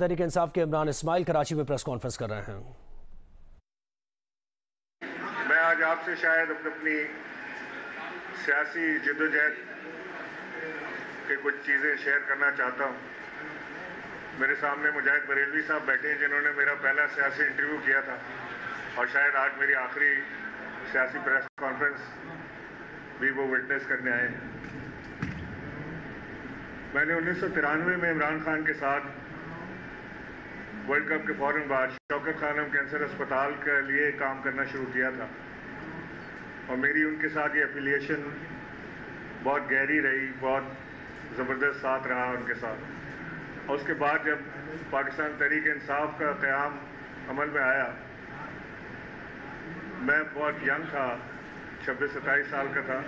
تحریک انصاف کے عمران اسماعیل کراچی میں press conference کر رہے ہیں۔ میں آج آپ سے شاید اپنی سیاسی جدوجہد کے کچھ چیزیں شیئر کرنا چاہتا ہوں۔ میرے سامنے مجاہد بریلوی صاحب بیٹھے ہیں جنہوں نے میرا پہلا سیاسی انٹرویو کیا تھا اور شاید آج میری آخری سیاسی پریس کانفرنس بھی وہ وٹنس کرنے آئے ہیں۔ میں نے 1993 میں عمران خان کے ساتھ ورلڈ کپ کے فوراً بعد شوکت خانم کینسر اسپتال کے لیے کام کرنا شروع کیا تھا اور میری ان کے ساتھ یہ ایفیلیشن بہت گہری رہی، بہت زبردست ساتھ رہا ان کے ساتھ۔ اور اس کے بعد جب پاکستان تحریک انصاف کا قیام عمل میں آیا، میں بہت ینگ تھا، 26-27 سال کا تھا،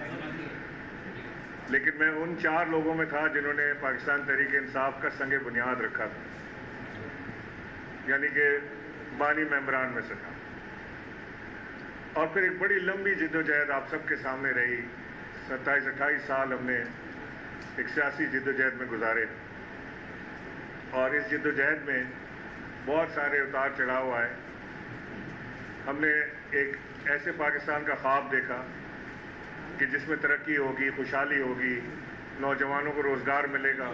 لیکن میں ان 4 لوگوں میں تھا جنہوں نے پاکستان تحریک انصاف کا سنگ بنیاد رکھا تھا، یعنی کہ بانی ممبران میں سے تھا۔ اور پھر ایک بڑی لمبی جدوجہد آپ سب کے سامنے رہی، 27-28 سال ہم نے ایک سیاسی جدوجہد میں گزارے اور اس جدوجہد میں بہت سارے اتار چڑھاؤ آئے۔ ہم نے ایک ایسے پاکستان کا خواب دیکھا کہ جس میں ترقی ہوگی، خوشحالی ہوگی، نوجوانوں کو روزگار ملے گا،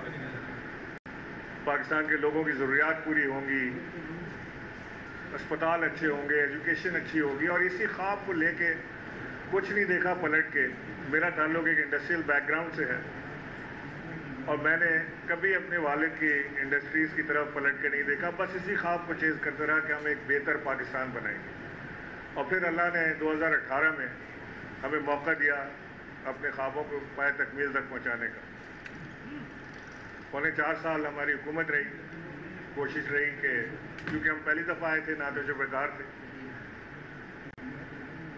پاکستان کے لوگوں کی ضروریات پوری ہوں گی، اسپتال اچھے ہوں گے، ایجوکیشن اچھی ہوگی، اور اسی خواب کو لے کے کچھ نہیں دیکھا پلٹ کے۔ میرا تعلق ایک انڈسٹریل بیک گراؤنڈ سے ہے اور میں نے کبھی اپنے والد کی انڈسٹریز کی طرف پلٹ کے نہیں دیکھا، بس اسی خواب کو چیز کرتا رہا کہ ہم ایک بہتر پاکستان بنائیں گے۔ اور پھر اللہ نے 2018 میں ہمیں موقع دیا اپنے خوابوں کو پائے تکمیل تک پہنچانے کا۔ 4.25 سال ہماری حکومت رہی، کوشش رہی کہ کیونکہ ہم پہلی دفعہ آئے تھے، نہ تجربہ کار تھے،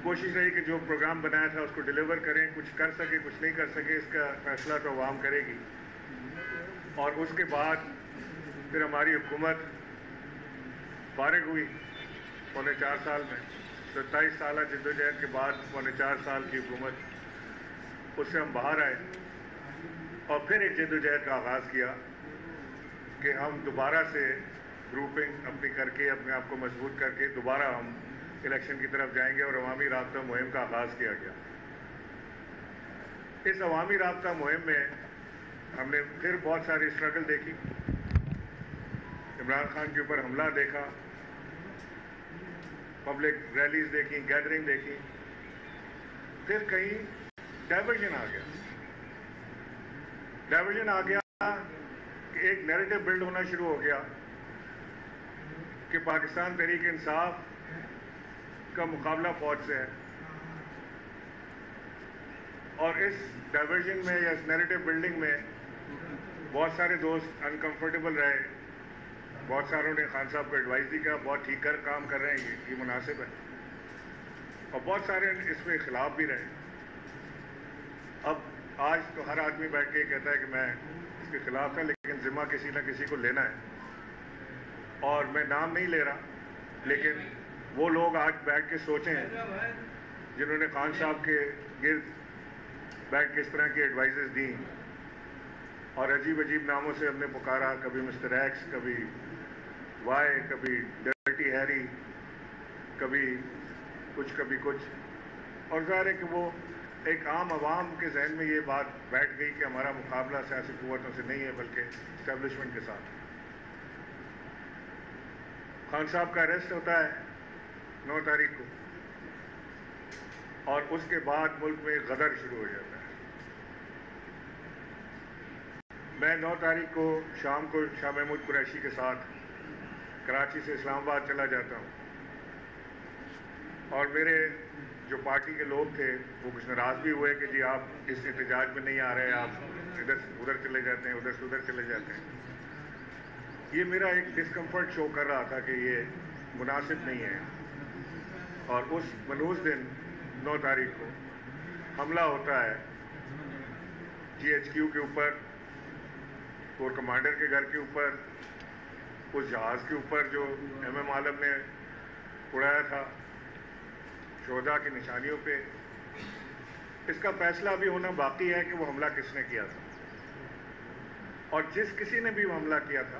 کوشش رہی کہ جو پروگرام بنایا تھا اس کو ڈیلیور کریں، کچھ کر سکے کچھ نہیں کر سکے، اس کا فیصلہ تو عوام کرے گی۔ اور اس کے بعد پھر ہماری حکومت فارغ ہوئی 4.25 سال میں، 27 سالہ جدوجہد کے بعد 4.25 سال کی حکومت، اس سے ہم باہر آئے اور پھر ایک جدوجہد کا آغاز کیا کہ ہم دوبارہ سے گروپنگ اپنی کر کے اپنے آپ کو مضبوط کر کے دوبارہ ہم الیکشن کی طرف جائیں گے اور عوامی رابطہ مہم کا آغاز کیا گیا۔ اس عوامی رابطہ مہم میں ہم نے پھر بہت ساری اسٹرگل دیکھی، عمران خان کے اوپر حملہ دیکھا، پبلک ریلیز دیکھی، گیدرنگ دیکھی، پھر کہیں ڈائیورژن آ گیا کہ ایک نیریٹو بلڈ ہونا شروع ہو گیا کہ پاکستان تحریک انصاف کا مقابلہ فوج سے ہے، اور اس ڈائیورژن میں یا اس نیریٹو بلڈنگ میں بہت سارے دوست انکمفرٹیبل رہے، بہت ساروں نے خان صاحب کو ایڈوائز دی کہ بہت ٹھیک کام کر رہے ہیں، یہ مناسب ہے، اور بہت سارے اس میں خلاف بھی رہے۔ اب آج تو ہر آدمی بیٹھ کے کہتا ہے کہ میں اس کے خلاف ہے، لیکن ذمہ کسی نہ کسی کو لینا ہے، اور میں نام نہیں لے رہا، لیکن وہ لوگ آج بیٹھ کے سوچیں جنہوں نے خان صاحب کے گرد بیٹھ کے اس طرح کی ایڈوائزز دیں اور عجیب ناموں سے ہم نے پکارا، کبھی مسٹر ایکس، کبھی وائی، کبھی ڈرٹی ہیری، کبھی کچھ، اور ظاہر ہے کہ وہ ایک عام عوام کے ذہن میں یہ بات بیٹھ گئی کہ ہمارا مقابلہ سیاسی قوتوں سے نہیں ہے بلکہ اسٹیبلشمنٹ کے ساتھ۔ خان صاحب کا اریسٹ ہوتا ہے 9 تاریخ کو، اور اس کے بعد ملک میں غدر شروع ہو جاتا ہے۔ میں 9 تاریخ کو شام کو شاہ محمود قریشی کے ساتھ کراچی سے اسلام آباد چلا جاتا ہوں، اور میرے جو پارٹی کے لوگ تھے وہ کچھ ناراض بھی ہوئے کہ جی آپ اس احتجاج میں نہیں آ رہے، آپ ادھر سے ادھر چلے جاتے ہیں، ادھر سے ادھر چلے جاتے ہیں۔ یہ میرا ایک ڈسکمفرٹ شو کر رہا تھا کہ یہ مناسب نہیں ہے، اور اس منحوس دن 9 تاریخ کو حملہ ہوتا ہے GHQ کے اوپر، کور کمانڈر کے گھر کے اوپر، اس جہاز کے اوپر جو MM عالم نے اڑایا تھا، شہداء کی نشانیوں پہ۔ اس کا فیصلہ بھی ہونا باقی ہے کہ وہ حملہ کس نے کیا تھا، اور جس کسی نے بھی وہ حملہ کیا تھا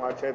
5-6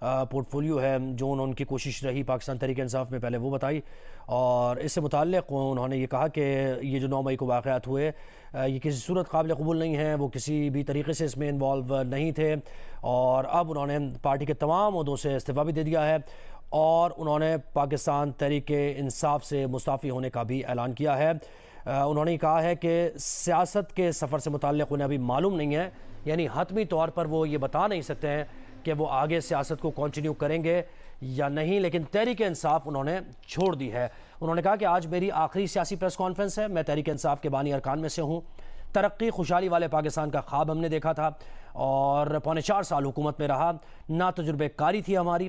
پورٹفولیو ہے جو ان کی کوشش رہی پاکستان تحریک انصاف میں پہلے وہ بتائی، اور اس سے متعلق انہوں نے یہ کہا کہ یہ جو 9 مئی کو واقعات ہوئے یہ کسی صورت قابل قبول نہیں ہیں، وہ کسی بھی طریقے سے اس میں انوالو نہیں تھے، اور اب انہوں نے پارٹی کے تمام عہدوں سے استعفیٰ بھی دے دیا ہے، اور انہوں نے پاکستان تحریک انصاف سے مستعفی ہونے کا بھی اعلان کیا ہے۔ انہوں نے کہا ہے کہ سیاست کے سفر سے متعلق انہیں ابھی معلوم نہیں ہے، یعنی حتمی طور پر وہ یہ بتا نہیں سکتے ہیں کہ وہ آگے سیاست کو کنٹینیو کریں گے یا نہیں، لیکن تحریک انصاف انہوں نے چھوڑ دی ہے۔ انہوں نے کہا کہ آج میری آخری سیاسی پریس کانفرنس ہے، میں تحریک انصاف کے بانی ارکان میں سے ہوں، ترقی خوشحالی والے پاکستان کا خواب ہم نے دیکھا تھا، اور 4.25 سال حکومت میں رہا، نہ تجربے کاری تھی ہماری،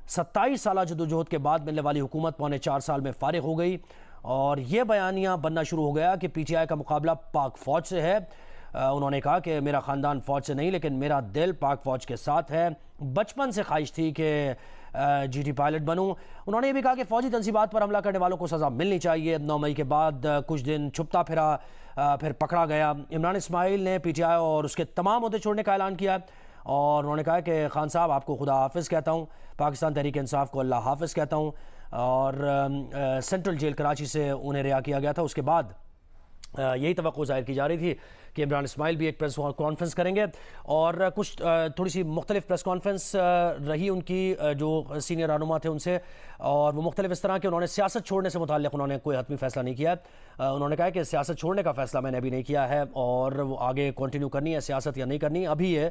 27 سالہ جدوجہد کے بعد ملنے والی حکومت 4.25 سال میں فارغ ہو گئی، اور یہ بیانیہ بننا شروع ہو گیا کہ پی ٹی آئی کا مقابلہ پاک فوج سے ہے۔ انہوں نے کہا کہ میرا خاندان فوج سے نہیں لیکن میرا دل پاک فوج کے ساتھ ہے، بچپن سے خواہش تھی کہ جی ٹی پائلٹ بنوں۔ انہوں نے یہ بھی کہا کہ فوجی تنصیبات پر حملہ کرنے والوں کو سزا ملنی چاہیے۔ 9 مئی کے بعد کچھ دن چھپتا پھرا، پھر پکڑا گیا۔ عمران اسماعیل نے پی ٹی آئی اور اس کے تمام عہدے چھوڑنے کا اعلان کیا، اور انہوں نے کہا کہ خان صاحب آپ کو خدا حافظ کہتا ہوں، پاکستان تحریک انصاف کو اللہ حافظ کہتا ہوں، اور سینٹرل جیل کراچی سے انہیں رہا کیا گیا تھا۔ اس کے بعد یہی توقع ظاہر کی جا رہی تھی کہ عمران اسماعیل بھی ایک پریس کانفرنس کریں گے، اور کچھ تھوڑی سی مختلف پریس کانفرنس رہی ان کی جو سینئر رہنما تھے ان سے، اور وہ مختلف اس طرح کہ انہوں نے سیاست چھوڑنے سے متعلق انہوں نے کوئی حتمی فیصلہ نہیں کیا۔ انہوں نے کہا کہ سیاست چھوڑنے کا فیصلہ میں نے ابھی نہیں کیا ہے، اور وہ آگے کنٹینیو کرنی ہے سیاست یا نہیں کرنی ابھی یہ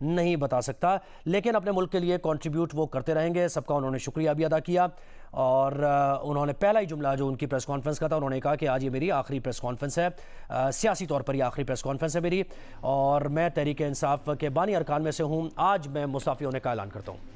نہیں بتا سکتا، لیکن اپنے ملک کے لیے کنٹریبیوٹ وہ کرتے رہیں گے۔ سب کا انہوں نے شکریہ بھی ادا کیا، اور انہوں نے پہلا ہی جملہ جو ان کی پریس کانفرنس کا تھا، انہوں نے کہا کہ آج یہ میری آخری پریس کانفرنس ہے، سیاسی طور پر یہ آخری پریس کانفرنس ہے میری، اور میں تحریک انصاف کے بانی ارکان میں سے ہوں، آج میں مستعفی ہونے کا اعلان کرتا ہوں۔